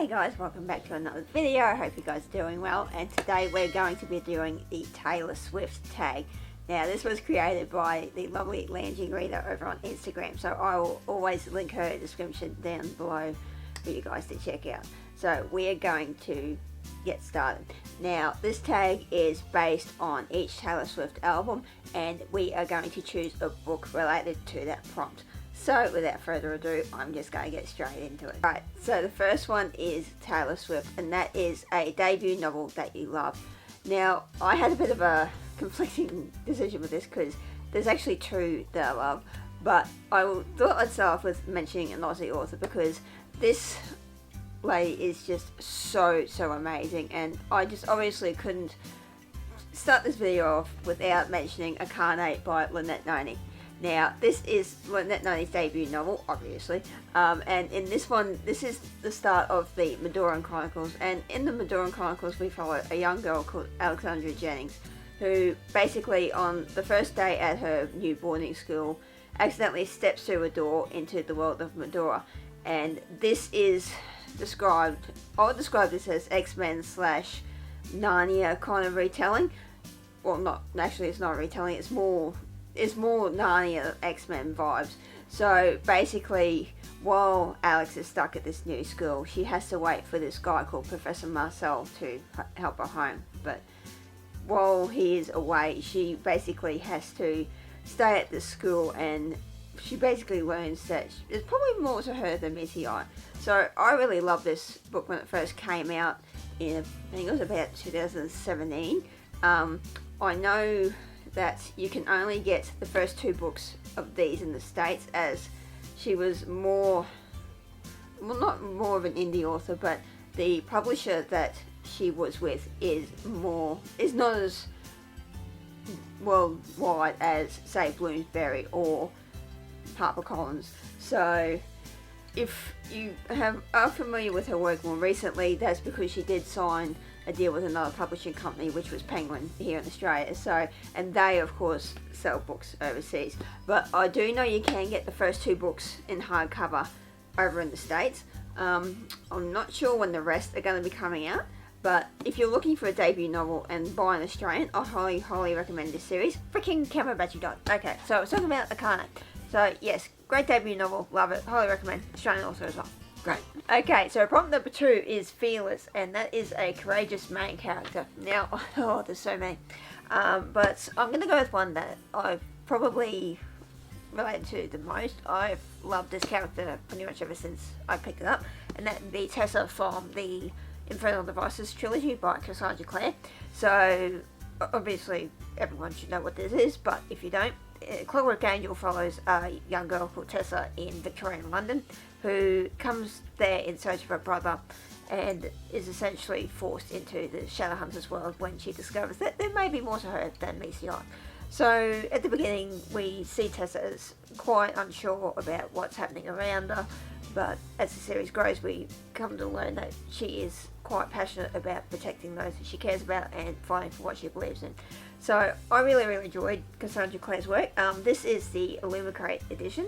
Hey guys, welcome back to another video. I hope you guys are doing well, and today we're going to be doing the Taylor Swift tag. Now this was created by the lovely Langie Reader over on Instagram, so I will always link her description down below for you guys to check out. So we are going to get started. Now this tag is based on each Taylor Swift album, and we are going to choose a book related to that prompt. So without further ado, I'm just going to get straight into it. Right, so the first one is Taylor Swift, and that is a debut novel that you love. Now, I had a bit of a conflicting decision with this because there's actually two that I love, but I thought I'd start off with mentioning an Aussie author because this lady is just so amazing, and I just obviously couldn't start this video off without mentioning A Carnate by Lynette Noni. Now, this is Lynette Noni's debut novel, obviously, and in this one, this is the start of the Madoran Chronicles, and in the Madoran Chronicles we follow a young girl called Alexandra Jennings, who basically on the first day at her new boarding school accidentally steps through a door into the world of Medora, and this is described, I would describe this as X-Men / Narnia kind of retelling. Well, not, actually it's not retelling, it's more Narnia X-Men vibes. So basically, while Alex is stuck at this new school, she has to wait for this guy called Professor Marcel to help her home. But while he is away, she basically has to stay at the school, and she basically learns that there's probably more to her than meets the eye. So I really loved this book when it first came out in, I think it was about 2017. I know that you can only get the first two books of these in the States, as she was more, well, not more of an indie author, but the publisher that she was with is not as worldwide as, say, Bloomsbury or HarperCollins. So if you are familiar with her work more recently, that's because she did sign a deal with another publishing company, which was Penguin here in Australia. So, and they of course sell books overseas. But I do know you can get the first two books in hardcover over in the States. I'm not sure when the rest are going to be coming out, but if you're looking for a debut novel and buy an Australian, I highly recommend this series. Freaking camera battery died. Okay, so I was talking about A Carnate. So yes, great debut novel, love it, highly recommend. Australian author as well. Great. Okay, so prompt number 2 is Fearless, and that is a courageous main character. Now, oh, there's so many. But I'm going to go with one that I've probably related to the most. I've loved this character pretty much ever since I picked it up, and that would be Tessa from the Infernal Devices trilogy by Cassandra Clare. So, obviously, everyone should know what this is, but if you don't, Clockwork Angel follows a young girl called Tessa in Victorian London, who comes there in search of her brother and is essentially forced into the Shadowhunters world when she discovers that there may be more to her than meets the eye. So at the beginning we see Tessa as quite unsure about what's happening around her, but as the series grows we come to learn that she is quite passionate about protecting those that she cares about and fighting for what she believes in. So I really enjoyed Cassandra Clare's work. This is the Illumicrate edition.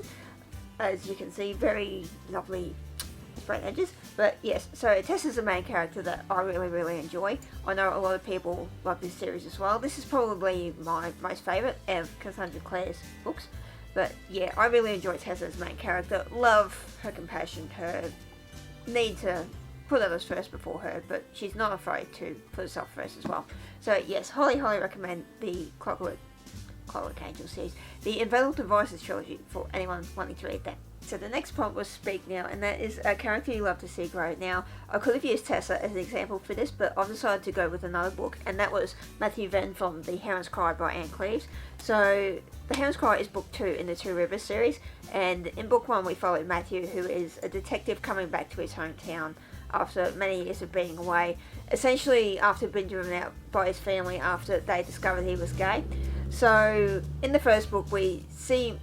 As you can see, very lovely sprayed edges. But yes, so Tessa's the main character that I really enjoy. I know a lot of people love this series as well. This is probably my most favourite of Cassandra Clare's books. But yeah, I really enjoy Tessa as main character. Love her compassion, her need to put others first before her, but she's not afraid to put herself first as well. So yes, highly recommend the Clockwork Angel series, the Infernal Devices trilogy, for anyone wanting to read that. So the next prompt was Speak Now, and that is a character you love to see grow. Now, I could have used Tessa as an example for this, but I've decided to go with another book, and that was Matthew Venn from The Heron's Cry by Anne Cleeves. So The Heron's Cry is book 2 in the Two Rivers series, and in book 1 we followed Matthew, who is a detective coming back to his hometown after many years of being away, essentially after being driven out by his family after they discovered he was gay. So in the first book we see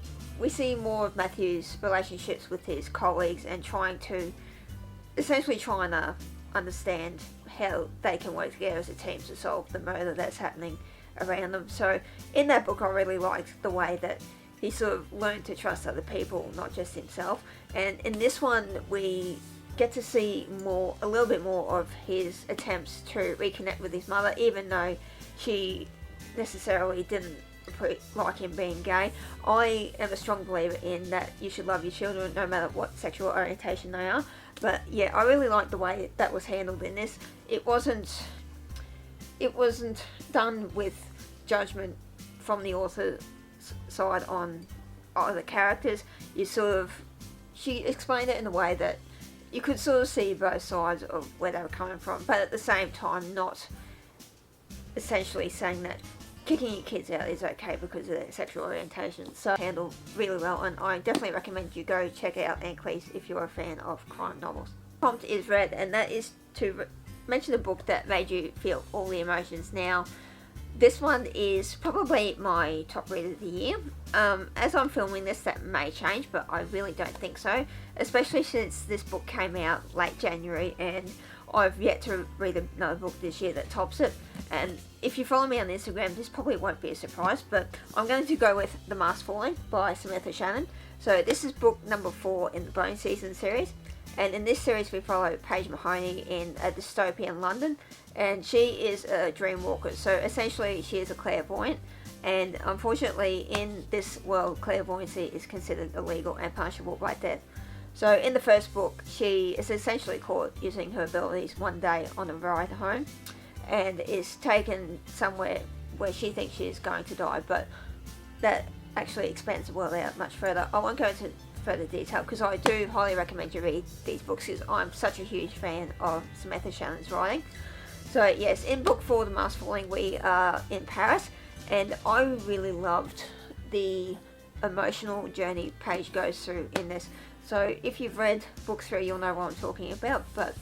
more of Matthew's relationships with his colleagues and trying to understand how they can work together as a team to solve the murder that's happening around them. So in that book I really liked the way that he sort of learned to trust other people, not just himself. And in this one we get to see a little bit more of his attempts to reconnect with his mother, even though she necessarily didn't like him being gay. I am a strong believer in that you should love your children no matter what sexual orientation they are. But yeah, I really like the way that was handled in this. It wasn't done with judgment from the author's side on the characters. She explained it in a way that you could sort of see both sides of where they were coming from, but at the same time not essentially saying that kicking your kids out is okay because of their sexual orientation. So handled really well, and I definitely recommend you go check out Anacleese if you're a fan of crime novels. Prompt is read, and that is to mention a book that made you feel all the emotions. Now, this one is probably my top read of the year. As I'm filming this, that may change, but I really don't think so, especially since this book came out late January and I've yet to read another book this year that tops it. And if you follow me on Instagram, this probably won't be a surprise, but I'm going to go with The Mask Falling by Samantha Shannon. So this is book number 4 in the Bone Season series, and in this series we follow Paige Mahoney in a dystopian London, and she is a dream walker. So essentially she is a clairvoyant, and unfortunately in this world clairvoyancy is considered illegal and punishable by death. So in the first book, she is essentially caught using her abilities one day on a ride home and is taken somewhere where she thinks she is going to die, but that actually expands the world out much further. I won't go into further detail because I do highly recommend you read these books because I'm such a huge fan of Samantha Shannon's writing. So yes, in book 4, The Mask Falling, we are in Paris, and I really loved the emotional journey Paige goes through in this. So if you've read book 3, you'll know what I'm talking about, but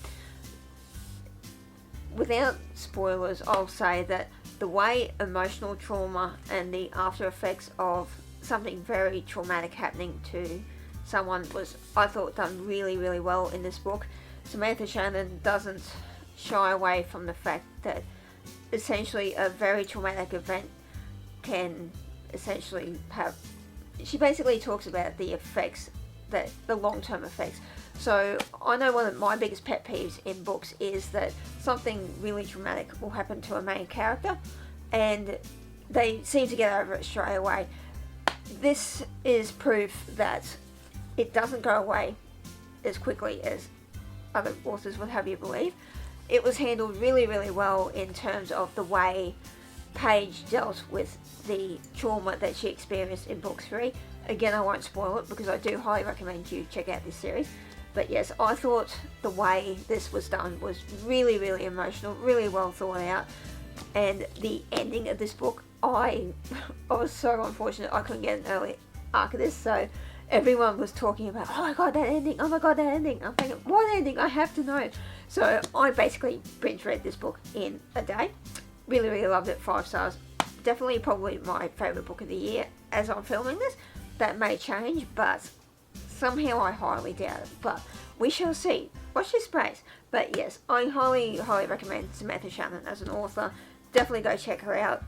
without spoilers, I'll say that the way emotional trauma and the after effects of something very traumatic happening to someone was, I thought, done really, really well in this book. Samantha Shannon doesn't shy away from the fact that essentially a very traumatic event can essentially have, she basically talks about the effects, the long-term effects. So I know one of my biggest pet peeves in books is that something really traumatic will happen to a main character and they seem to get over it straight away. This is proof that it doesn't go away as quickly as other authors would have you believe. It was handled really, really well in terms of the way Paige dealt with the trauma that she experienced in book 3. Again, I won't spoil it because I do highly recommend you check out this series. But yes, I thought the way this was done was really, really emotional, really well thought out. And the ending of this book, I was so unfortunate I couldn't get an early arc of this. So everyone was talking about, oh my god, that ending, oh my god, that ending. I'm thinking, what ending? I have to know. So I basically binge read this book in a day. Really, really loved it. 5 stars. Definitely probably my favourite book of the year as I'm filming this. That may change, but somehow I highly doubt it. But we shall see. Watch this space. But yes, I highly, highly recommend Samantha Shannon as an author. Definitely go check her out.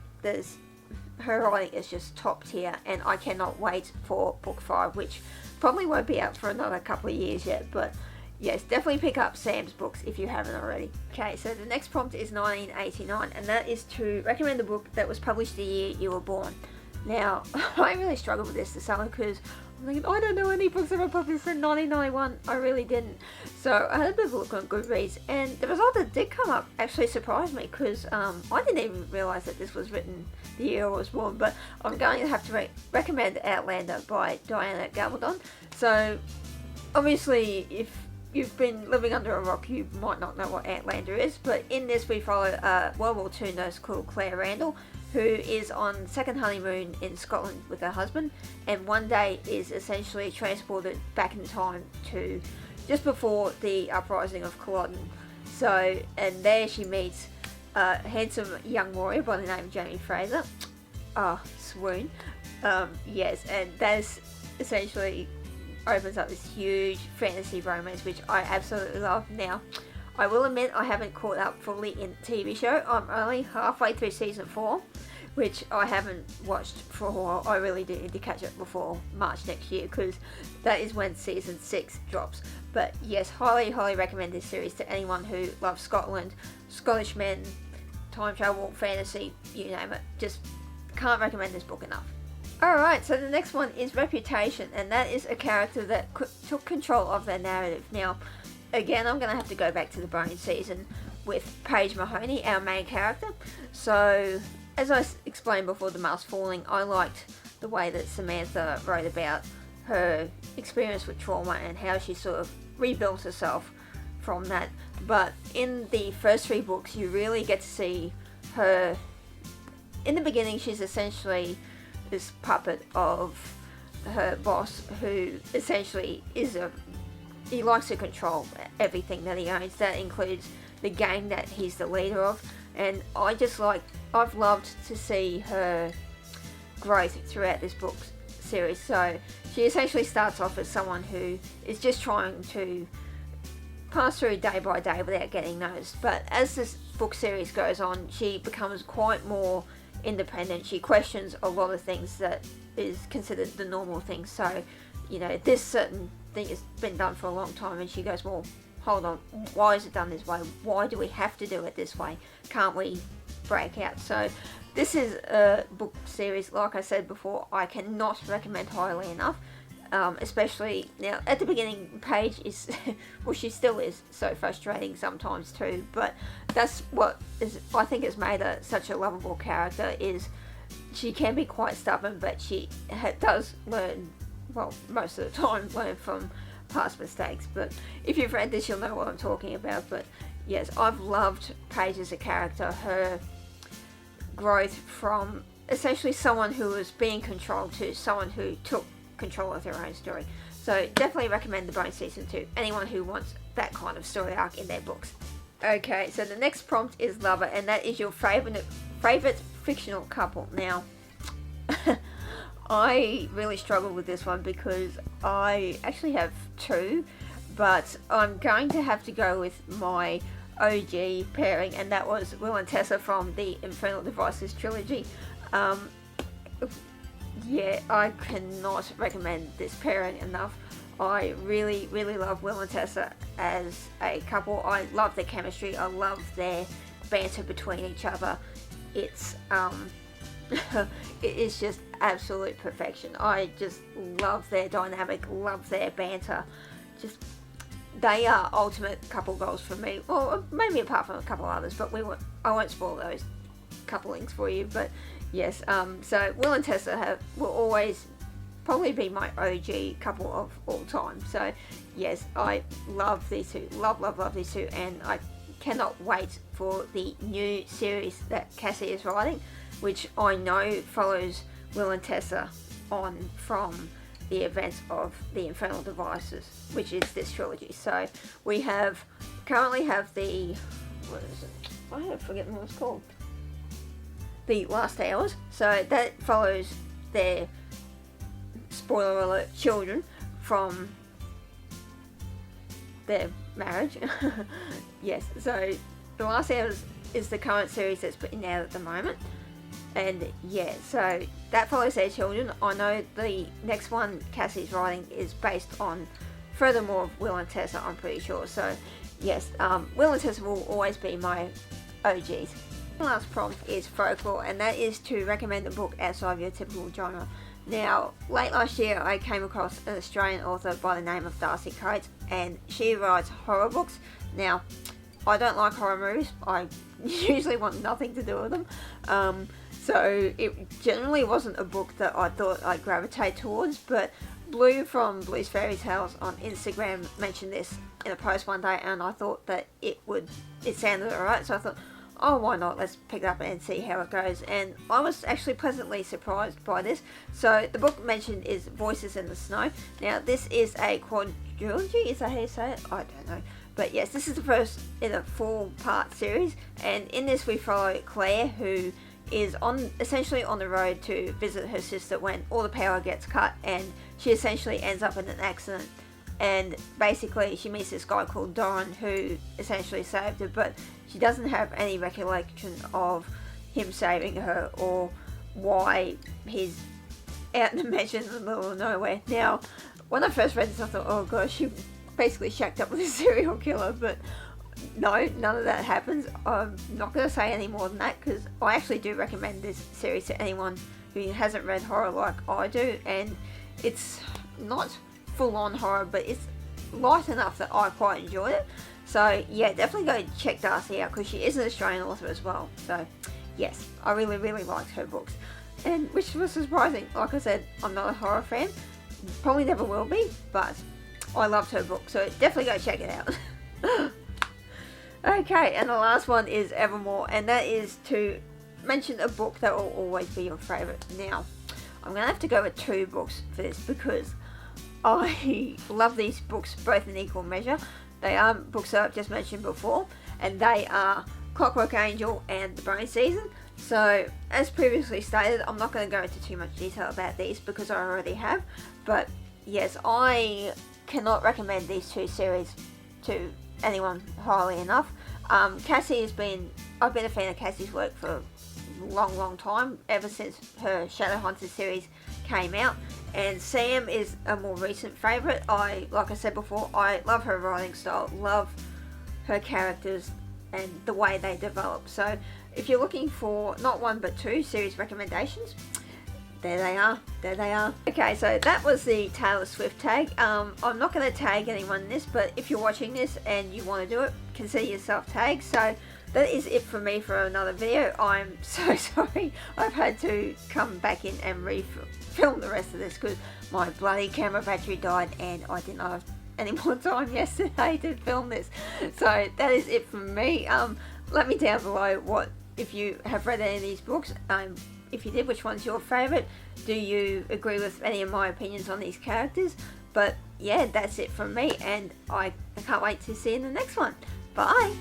Her writing is just top tier, and I cannot wait for book 5, which probably won't be out for another couple of years yet. But yes, definitely pick up Sam's books if you haven't already. Okay, so the next prompt is 1989, and that is to recommend a book that was published the year you were born. Now, I really struggled with this to sell because I'm thinking, I don't know any books that were published in 1991. I really didn't. So I had a bit of a look on Goodreads, and the result that did come up actually surprised me because I didn't even realise that this was written the year I was born. But I'm going to have to recommend Outlander by Diana Gabaldon. So obviously, if you've been living under a rock, you might not know what Outlander is. But in this, we follow a World War II nurse called Claire Randall, who is on second honeymoon in Scotland with her husband, and one day is essentially transported back in time to just before the uprising of Culloden. So, and there she meets a handsome young warrior by the name of Jamie Fraser. Swoon. Yes, and that is essentially opens up this huge fantasy romance, which I absolutely love. Now, I will admit I haven't caught up fully in the TV show. I'm only halfway through season 4, which I haven't watched for a while. I really do need to catch it before March next year, because that is when season 6 drops. But yes, highly recommend this series to anyone who loves Scotland, Scottish men, time travel, fantasy, you name it. Just can't recommend this book enough. Alright, so the next one is Reputation, and that is a character that took control of their narrative. Now, again, I'm going to have to go back to the Bone season with Paige Mahoney, our main character. So, as I explained before The Mask Falling, I liked the way that Samantha wrote about her experience with trauma and how she sort of rebuilt herself from that. But in the first 3 books, you really get to see her. In the beginning, she's essentially this puppet of her boss, who essentially he likes to control everything that he owns. That includes the gang that he's the leader of, and I've loved to see her growth throughout this book series. So she essentially starts off as someone who is just trying to pass through day by day without getting noticed, but as this book series goes on, she becomes quite more independent. She questions a lot of things that is considered the normal things. So, this certain thing has been done for a long time, and she goes, well, hold on, why is it done this way? Why do we have to do it this way? Can't we break out? So this is a book series, like I said before, I cannot recommend highly enough. Especially now at the beginning, Paige is well, she still is so frustrating sometimes too, but that's what I think has made her such a lovable character. Is she can be quite stubborn, but she does learn, well, most of the time learn from past mistakes. But if you've read this, you'll know what I'm talking about. But yes, I've loved Paige as a character, her growth from essentially someone who was being controlled to someone who took control of their own story. So definitely recommend The Bone season 2, anyone who wants that kind of story arc in their books. Okay, so the next prompt is Lover, and that is your favorite fictional couple. Now, I really struggle with this one because I actually have 2, but I'm going to have to go with my OG pairing, and that was Will and Tessa from the Infernal Devices trilogy. Yeah, I cannot recommend this pairing enough. I really love Will and Tessa as a couple. I love their chemistry. I love their banter between each other. It's it is just absolute perfection. I just love their dynamic, love their banter. Just they are ultimate couple goals for me. Well, maybe apart from a couple others, but I won't spoil those couplings for you. But yes, so Will and Tessa will always probably be my OG couple of all time. So yes, I love these two, love these two, and I cannot wait for the new series that Cassie is writing, which I know follows Will and Tessa on from the events of the Infernal Devices, which is this trilogy. So we currently have the, what is it? I have forgotten what it's called. The Last Hours. So that follows their, spoiler alert, children from their marriage. Yes, so The Last Hours is the current series that's putting out at the moment. And yeah, so that follows their children. I know the next one Cassie's writing is based on furthermore of Will and Tessa, I'm pretty sure. So yes, Will and Tessa will always be my OGs. The last prompt is Folklore, and that is to recommend a book outside of your typical genre. Now, late last year I came across an Australian author by the name of Darcy Coates, and she writes horror books. Now, I don't like horror movies. I usually want nothing to do with them. So it generally wasn't a book that I thought I'd gravitate towards, but Blue from Blue's Fairy Tales on Instagram mentioned this in a post one day, and I thought that it sounded alright, so I thought, oh, why not, let's pick it up and see how it goes. And I was actually pleasantly surprised by this. So the book mentioned is Voices in the Snow. Now this is a quadrilogy, is that how you say it? I don't know. But yes, this is the first in a 4-part series, and in this we follow Claire, who is essentially on the road to visit her sister when all the power gets cut, and she essentially ends up in an accident. And basically she meets this guy called Doran who essentially saved her, but she doesn't have any recollection of him saving her or why he's out in the mansion in the middle of nowhere. Now, when I first read this, I thought, oh gosh, she basically shacked up with a serial killer, but no, none of that happens. I'm not going to say any more than that, because I actually do recommend this series to anyone who hasn't read horror like I do, and it's not full-on horror, but it's light enough that I quite enjoyed it. So yeah, definitely go check Darcy out, because she is an Australian author as well. So yes, I really, really liked her books, and which was surprising. Like I said, I'm not a horror fan, probably never will be, but I loved her book, so definitely go check it out. Okay, and the last one is Evermore, and that is to mention a book that will always be your favourite. Now, I'm going to have to go with 2 books for this, because I love these books both in equal measure. They are books that I've just mentioned before, and they are Clockwork Angel and The Brain Season. So, as previously stated, I'm not going to go into too much detail about these because I already have, but yes, I cannot recommend these 2 series to anyone highly enough. I've been a fan of Cassie's work for a long time, ever since her Shadowhunters series came out, and Sam is a more recent favourite. Like I said before, I love her writing style, love her characters and the way they develop. So if you're looking for not 1 but 2 series recommendations, there they are. Okay, so that was the Taylor Swift tag. I'm not going to tag anyone in this, but if you're watching this and you want to do it, consider yourself tagged. So that is it for me for another video. I'm so sorry I've had to come back in and film the rest of this because my bloody camera battery died and I didn't have any more time yesterday to film this. So that is it from me. Let me down below if you have read any of these books. If you did, which one's your favourite? Do you agree with any of my opinions on these characters? But yeah, that's it from me, and I can't wait to see you in the next one. Bye!